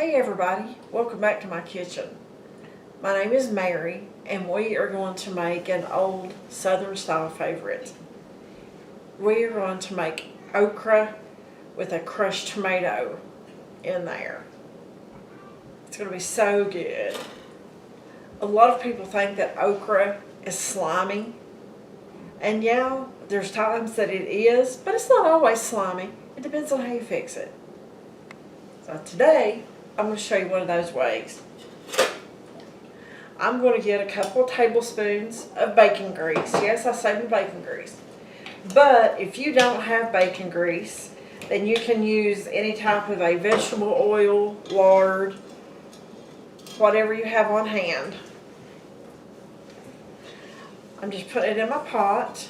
Hey everybody, welcome back to my kitchen. My name is Mary and we are going to make an old southern style favorite. We are going to make okra with a crushed tomato in there. It's going to be so good. A lot of people think that okra is slimy, and yeah, there's times that it is, but it's not always slimy. It depends on how you fix it. So today I'm going to show you one of those ways. I'm going to get a couple of tablespoons of bacon grease. Yes, I say bacon grease. But if you don't have bacon grease, then you can use any type of a vegetable oil, lard, whatever you have on hand. I'm just putting it in my pot.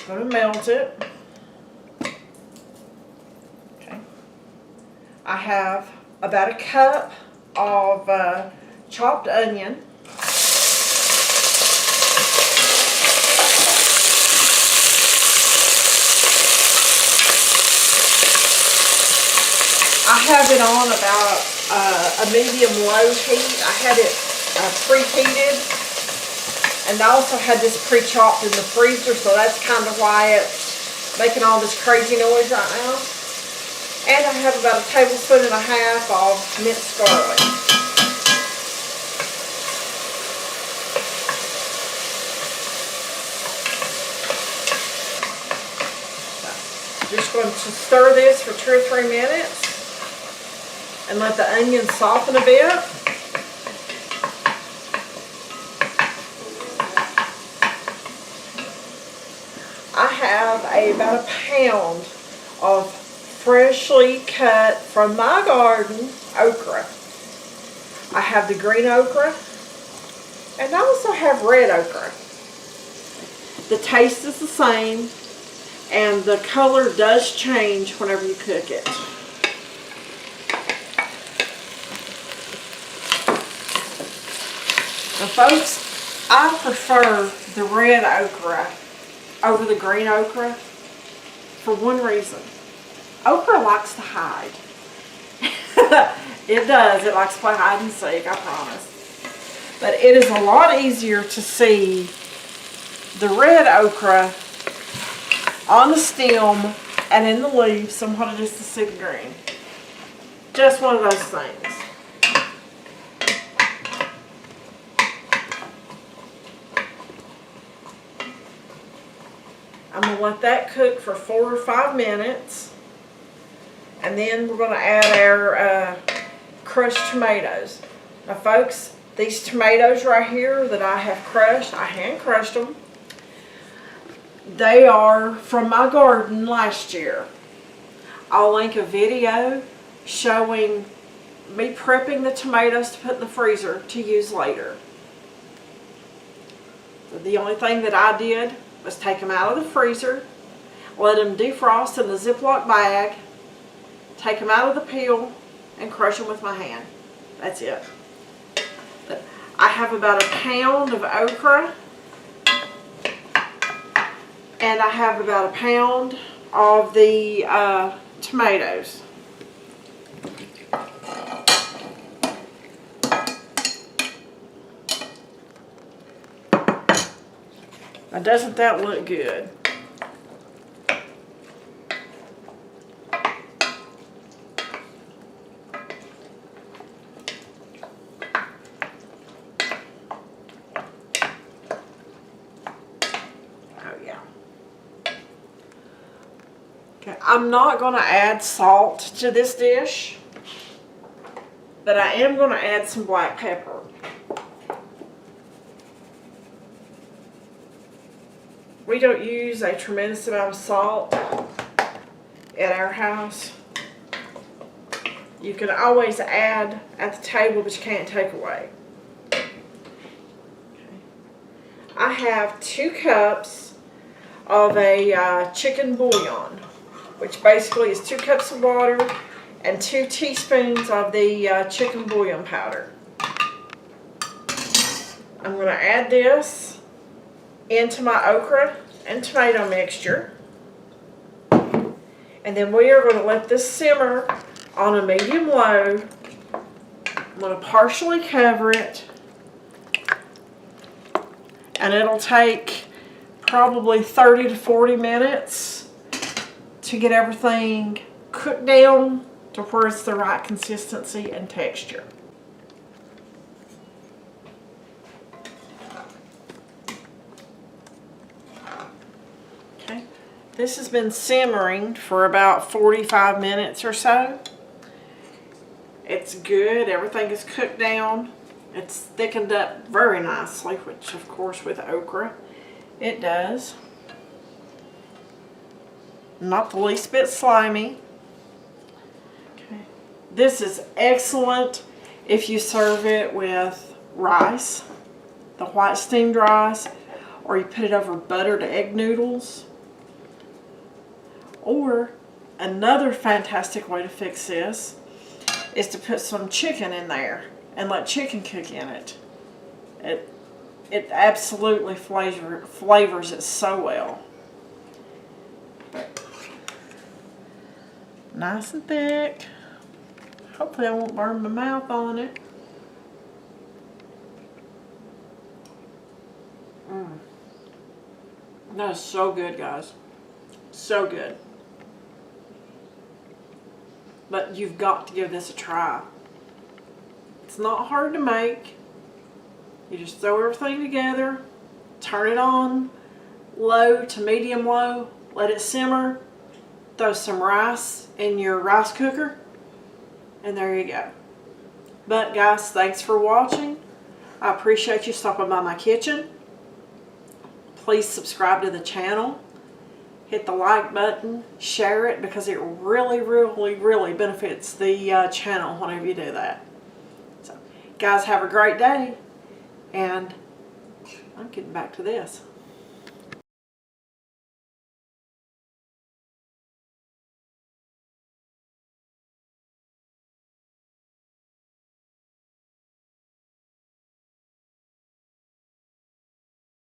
I'm going to melt it. Okay. I have about a cup of chopped onion. I have it on about a medium-low heat. I had it preheated, and I also had this pre-chopped in the freezer, so that's kind of why it's making all this crazy noise right now. And I have about a tablespoon and a half of minced garlic. So, just going to stir this for 2 or 3 minutes and let the onion soften a bit. I have about a pound of freshly cut from my garden okra. I have the green okra, and I also have red okra. The taste is the same, and the color does change whenever you cook it. Now folks, I prefer the red okra over the green okra for one reason. Okra likes to hide. It does. It likes to play hide and seek, I promise. But it is a lot easier to see the red okra on the stem and in the leaves than what it is to see the green. Just one of those things. I'm going to let that cook for 4 or 5 minutes. And then we're going to add our crushed tomatoes. Now folks, these tomatoes right here that I have crushed, I hand crushed them. They are from my garden last year. I'll link a video showing me prepping the tomatoes to put in the freezer to use later. So the only thing that I did was take them out of the freezer, let them defrost in the Ziploc bag, take them out of the peel, and crush them with my hand. That's it. But I have about a pound of okra, and I have about a pound of the tomatoes. Now doesn't that look good? I'm not going to add salt to this dish, but I am going to add some black pepper. We don't use a tremendous amount of salt at our house. You can always add at the table, but you can't take away. Okay. I have 2 cups of a chicken bouillon, which basically is 2 cups of water and 2 teaspoons of the chicken bouillon powder. I'm going to add this into my okra and tomato mixture. And then we are going to let this simmer on a medium-low I'm going to partially cover it, and it'll take probably 30 to 40 minutes to get everything cooked down to where it's the right consistency and texture. Okay, this has been simmering for about 45 minutes or so. It's good, everything is cooked down. It's thickened up very nicely, which of course with okra it does. Not the least bit slimy. Okay. This is excellent if you serve it with rice, the white steamed rice, or you put it over buttered egg noodles. Or another fantastic way to fix this is to put some chicken in there and let chicken cook in it. It absolutely flavors it so well. But nice and thick. Hopefully I won't burn my mouth on it. That is so good, guys. So good. But you've got to give this a try. It's not hard to make. You just throw everything together, turn it on low to medium low, let it simmer, throw some rice in your rice cooker, and there you go. But guys, thanks for watching. I appreciate you stopping by my kitchen. Please subscribe to the channel. Hit the like button, share it, because it really, really, really benefits the channel whenever you do that. So, guys, have a great day, and I'm getting back to this.